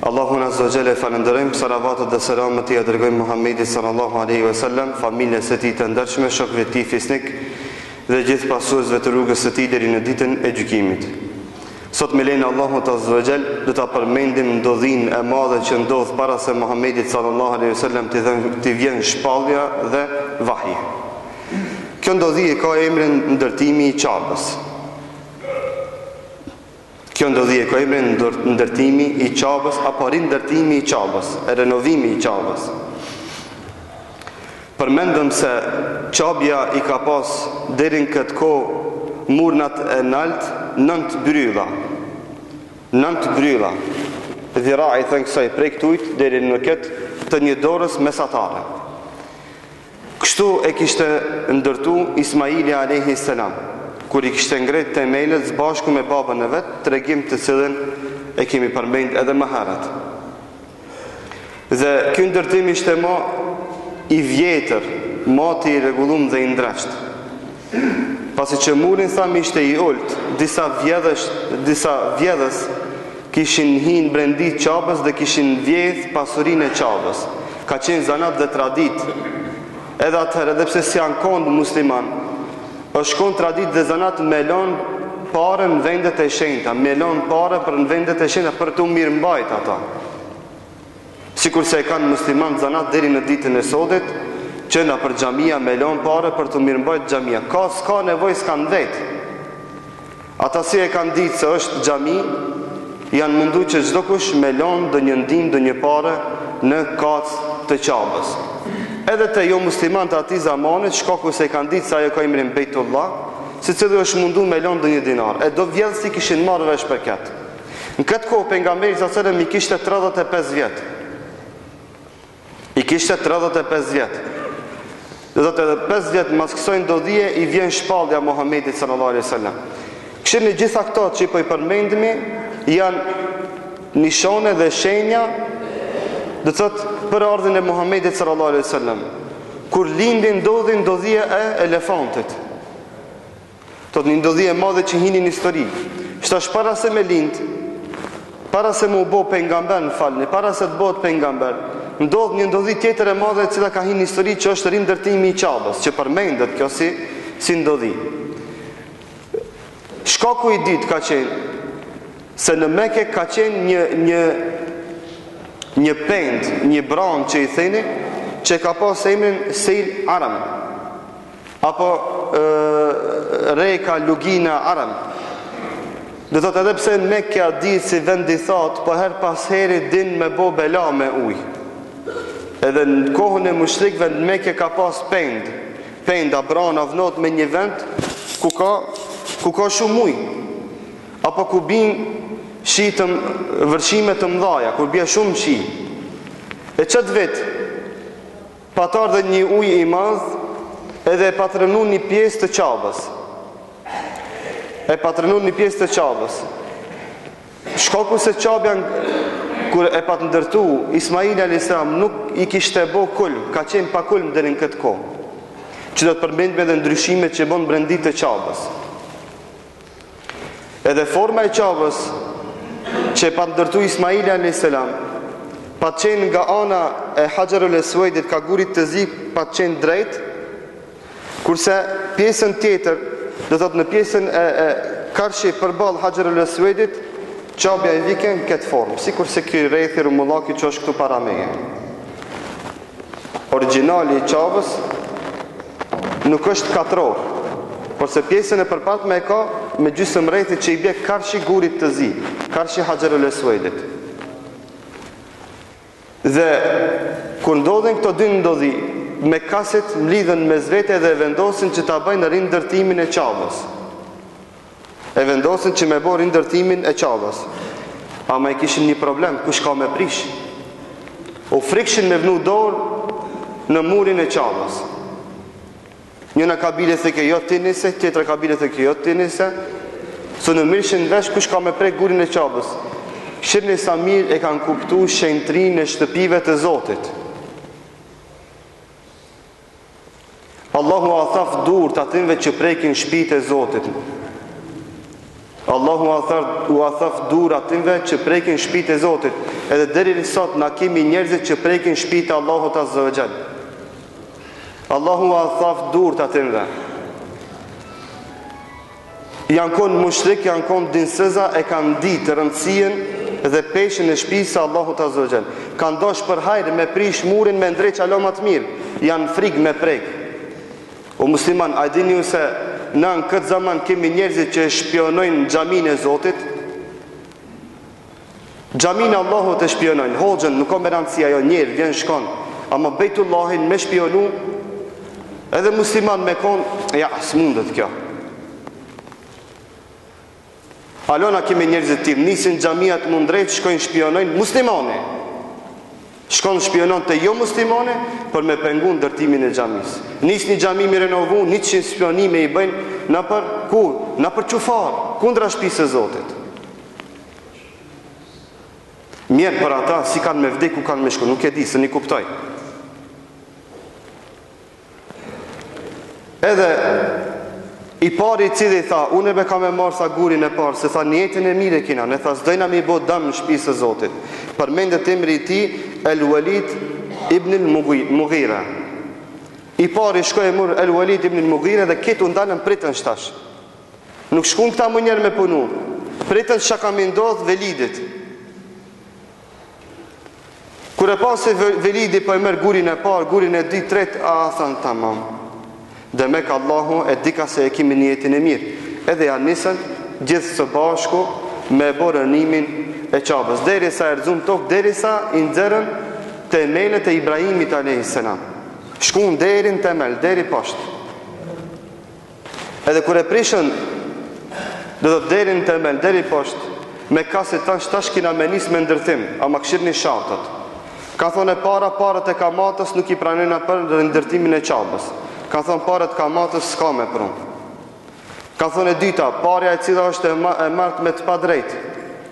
Allahun azza wa jalla falenderojmë, salavatet dhe selamet i dërgojmë Muhamedit sallallahu alaihi wasallam, familjes së tij të ndershme, shokëve të tij fisnik dhe gjithë pasuesve të rrugës së tij deri në ditën e gjykimit. Sot me lenin Allahut azza wa jall do ta përmendim ndodhinë e madhe që ndodh para se Muhamedit sallallahu alaihi wasallam të vjen shpallja dhe vahi. Kjo ndodhi ka emrin ndërtimi i Qabës. Kjo ndodhi ka emrin ndërtimi i Qabës apo rindërtimi i Qabës, renovimi i Qabës. Përmendëm se Qabja i ka pas deri në këtë kohë murnat e nalt 9 brylla. 9 brylla. Dhira i thënë kësaj prej këtujt deri në këtë të një dorës mesatare. Kështu e kishte ndërtu Ismaili alayhi salam, kur i kishte ngret themelët së bashku me babën e vet, tregim të cilën e kemi përmend edhe më herët. Dhe ky ndërtim ishte më i vjetër, më i rregulluar dhe i ndresht. Pasi që murin thamë ishte i ult, disa vjedhës kishin hinë brendi Qabës dhe kishin vjedh pasurinë e Qabës. Ka qenë zanat dhe tradit. Edhe atëherë, edhe pse si janë kondë musliman, është konë tradit dhe zanat me lonë pare në vendet e shenjta, me lonë pare për në vendet e shenjta për të mirë mbajt ata. Sikur se e kanë musliman zanat deri në ditën e sodit, që nga për xhamia me lonë pare për të mirë mbajt xhamia. S'ka nevoj s'kanë vetë. Ata si e kanë ditë se është xhami, janë mundu që çdo kush me lonë dë një ndim, dë një pare në kacë të Qabës. Edhe të jo musliman të ati zamanit, shkaku se kanë ditë se ajo ka emrin Bejtullah, se cili është mundu me lonë dë një dinar. E do vjedhës i kishin marrë vesh për këtë. Në këtë kohë pejgamberi sa sallam i kishte 35 vjetë. I kishte 35 vjetë. Dhe do të edhe 5 vjetë mas kësoj ndodhije i vjen shpallja Muhamedit sallallahu alaihi wasallam. Këshirë një gjitha këto që i po i përmendimi janë nishone dhe shenja dhe të thotë për ardhin e Muhamedit sallallahu alaihi wasallam. Kur lindin ndodhia e elefantit. Tot një ndodhie e madhe që hini në histori. Shtash para se me lind, para se mu bo pejgamber në falni, para se të bëhet pejgamber, ndodh një ndodhi tjetër e madhe e cila ka hini në histori që është rindërtimi i Qabës, që përmendet kjo si ndodhi. Shkaku i ditë ka qenë se në Mekë ka qenë një pend, një branë që i theni, që ka pas emrin Sejl Aram, apo Reka Lugina Aram. Dhe thot edhe pse në Mekja di si vendi thot, po her pas heri din me bo bela me uj. Edhe në kohën e mushrikëve në Mekja ka pas penda branë avnot me një vend ku ka shumë uj, apo ku bin shitëm vërshime të mdhaja, kur bje shumë shi. E qëtë vetë, patar dhe një uj i madh, edhe e patrënu një pjesë të Qabës. Shkaku se Qabja, kur e pat ndërtu, Ismaili a.s. nuk i kishte bo kulm, ka qenë pa kulm deri në këtë kohë, që do të përmendme dhe ndryshimet që bon brendit të Qabës. Edhe forma e Qabës, që pa ndërtu Ismaili a.s. pa qenë nga ana e Hajarul Aswadit ka gurit të zi pa qenë drejt, kurse pjesën tjetër, do të thotë në pjesën e karshi përball Hajarul Aswadit, Qabja i viken këtë formë, sikur se ky rrethi rumullaki që është këtu para meje. Origjinali i Qabës nuk është katror, por se pjesën e përpartme e ka me gjysmë rrethi që i bje karshi gurit të zi, karshi Hajarul Aswadit. Dhe kur ndodhen këto dy ndodhi, me kaset mlidhen me zvete dhe vendosin që ta bëjnë rindërtimin e Qabës. E vendosin që me bërë rindërtimin e Qabës. Ama i kishin një problem, kush ka me prish? U frikshin me vnu dorë në murin e Qabës. Njëna kabile thë ke jo të nise, tjetra kabile thë ke jo të nise, së në mirshin vesh kush ka me prej gurin e Qabës. Shirni sa mirë e kanë kuptu shenjtrin e shtëpive të Zotit. Allahu a thaf dur të atinve që prekin shpite e Zotit. Allahu u athaf dur atinve që prekin shtëpitë e Zotit. Edhe deri sot na kemi njerëzit që prekin shtëpitë e Allahut Azza wa Jall. Allahu u athaf dur atinve. Janë konë mushrik, janë konë dinsëza, e kanë ditë rëndësien dhe peshin e shtëpisë së Allahut Azza wa Jall. Kanë dosh për hajër me prish murin me ndrej qalo më të mirë. Janë frikë me prek. O musliman, a dini ju se në këtë zaman kemi njerëzit që shpionojnë xhaminë e Zotit? Xhaminë e Allahut e shpionojnë. Hoxhën nuk ka me rëndësi ajo, njerë vjen shkon. Ama Bejtullahin me shpionu, edhe musliman me konë, ja, s'mundet kjo. Alona kemi njerëzit tim, nisin xhamia të mundrejt, shkojnë shpionojnë muslimane. Shkon shpionon të jo muslimane për me pengu ndërtimin e xhamis. Nis një xhami mi renovu, 100 spionime i bëjnë në për kur? Në për qufar, kundra shtëpisë e Zotit. Mirë për ata, si kanë me vdeku, kanë me shku, nuk e di, se një kuptoj. Edhe i pari i cili tha, unë e be ka me marë sa gurin e parë, se tha njetën e mire kina, ne tha s'dojna mi bo dam në shtëpisë e Zotit. Përmendet emri i ti, El Walid ibn al-Mughira. I pari shkoj e mur El Walid ibn al-Mughira dhe ketë undalën pritën shtash. Nuk shkun këta më njerë me punu. Pritën shka ka me ndodh Velidit. Kure pa se Velidi po e merë gurin e parë, gurin e di tret, a thanë tamam. Dhe me ka Allahu e dika se e kimi njetin e mirë. Edhe janë nisën gjithë së bashku me borënimin e qabës. Deri sa erzum tokë, deri sa i nxerën temelet e Ibrahimit a.s. Shkun deri në temel, deri poshtë. Edhe kër e prishën dhe do deri në temel, deri poshtë, me kasit tash kina me nis me ndërtim, ama këshir një shatët. Ka thonë e parët e kamatës nuk i pranojnë për ndërtimin e qabës. Ka thonë parët kamatës s'ka me prunë. Ka thonë e dyta, parja e cila është e martë me të pa drejtë,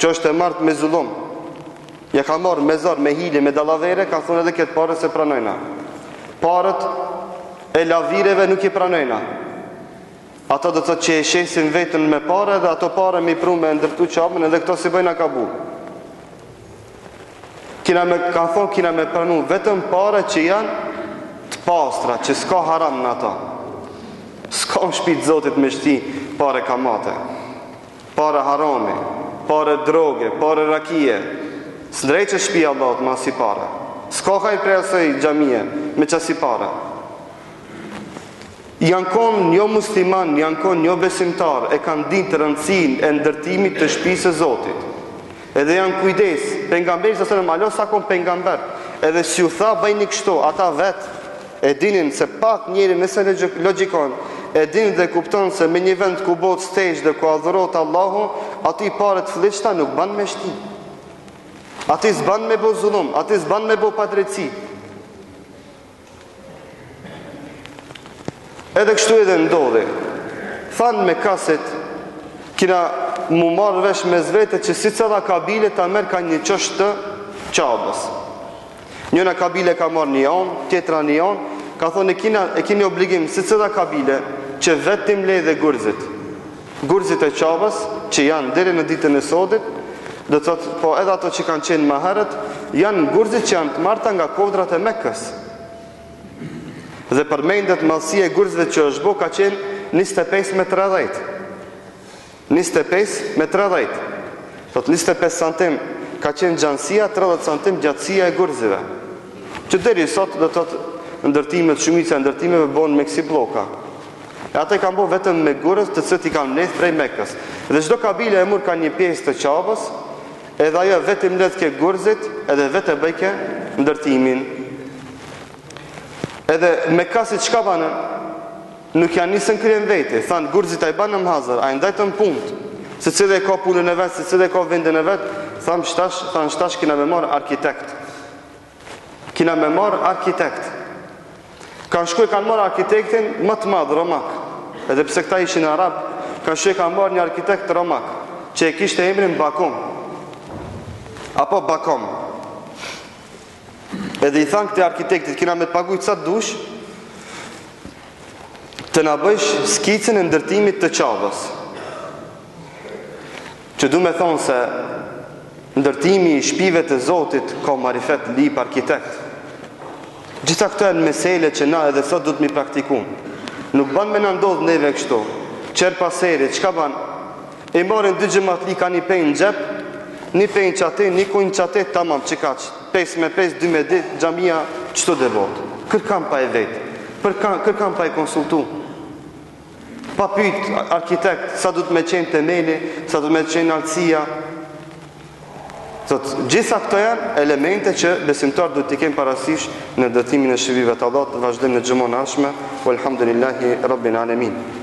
që është e martë me zullum. Ja ka marë me zarë, me hili, me dalavere, ka thonë edhe këtë parët se pranojna. Parët e lavireve nuk i pranojna. Ato do të thotë që e shesin vetën me pare dhe ato pare me i prunë me ndërtu qabën edhe këto si bëjna ka bu. Ka thonë kina me pranu vetëm pare që janë të pastra, që s'ka haram në ata. S'ka në shpitë Zotit me shti pare kamate, pare harame, pare droge, pare rakije. S'ndrej që shpia Allahut ma si pare. S'ka haj prej asoj gjamije me që si pare. Janë konë një musliman, janë konë një besimtar, e kanë dinë të rëndësin e ndërtimit të shpisë e Zotit. Edhe janë kujdes, pejgamberi sa sënëm, alo sa konë pejgamber, edhe si u tha bëjni kështu, ata vetë, e dinin se pak njeri nëse logikon, e dinin dhe kupton se me një vend ku bot stejsh dhe ku adhurot Allahu, ati paret fliqta nuk ban me shti. Ati s'ban me bo zulum, ati s'ban me bo padreci. Edhe kështu edhe ndodhe. Thanë me kaset, kina mu marrë vesh me zvete që si cëlla kabile ta merë ka një qështë të qabës. Njëna kabile ka marrë një anë, tjetra një anë, ka thonë e kini obligim si cëlla kabile që vetim le dhe gurzit. Gurzit e qabës që janë deri në ditën e sodit, dhe të thotë, po edhe ato që kanë qenë më herët, janë gurzit që janë të marta nga kodrat e Mekës. Dhe përmendet madhësia e gurzve që është bo ka qenë 25 me 30. 25 me 30. Thot 25 santim ka qenë gjanësia, 30 santim gjatësia e gurzive. Që deri sot dhe thot ndërtimet, shumica e ndërtimeve bonë me kësi bloka. E ata i kanë bo vetëm me gurës të cët i kanë mledh prej Mekës. Dhe çdo kabile e mur ka një pjesë të qabës, edhe ajo vetëm mledh ke gurzit, edhe vetë bëjke ndërtimin. Edhe me kasit qka banën, nuk janë nisën kryen vete, thanë gurzit a i banën më hazër, a i ndajtën punët, se cilë e ka punën e vetë, se cilë e ka vendin e vetë, thanë shtash kina me marë arkitekt. Kina me marë arkitekt. Kanë shkuj kanë marë arkitektin më të madhë, Romak. Edhe pse këta ishin arab, kanë shkuj kanë marë një arkitekt Romak, që e kishte emrin Bakum. Apo Bakom. Edhe i thanë këte arkitektit, kina me të paguj ca dush, të na bësh skicën e ndërtimit të qabës. që du me thonë se ndërtimi i shpive të Zotit ka marifet lip arkitekt. Gjitha këto e në mesele që na edhe sot du të mi praktikun. Nuk ban me në ndodhë neve kështu. Qërë paseri, qka ban? E marin 2 xhamatli ka një pejnë në gjep, një pejnë qate, një kujnë qate, tamam, që ka që 5 me 5, 2 me 2, xhamia qëto dhe botë. Kërkam pa e vetë, kërkam pa e konsultu. Pa pyt arkitekt, sa du të me qenë temeli, sa du të me qenë altësia. Gjitha këto janë elemente që besimtar duhet t'i kemë parasysh në ndërtimin e shëbive të Allah. Vazhdojmë në gjumon ashme. Walhamdulillahi Rabbil Alamin.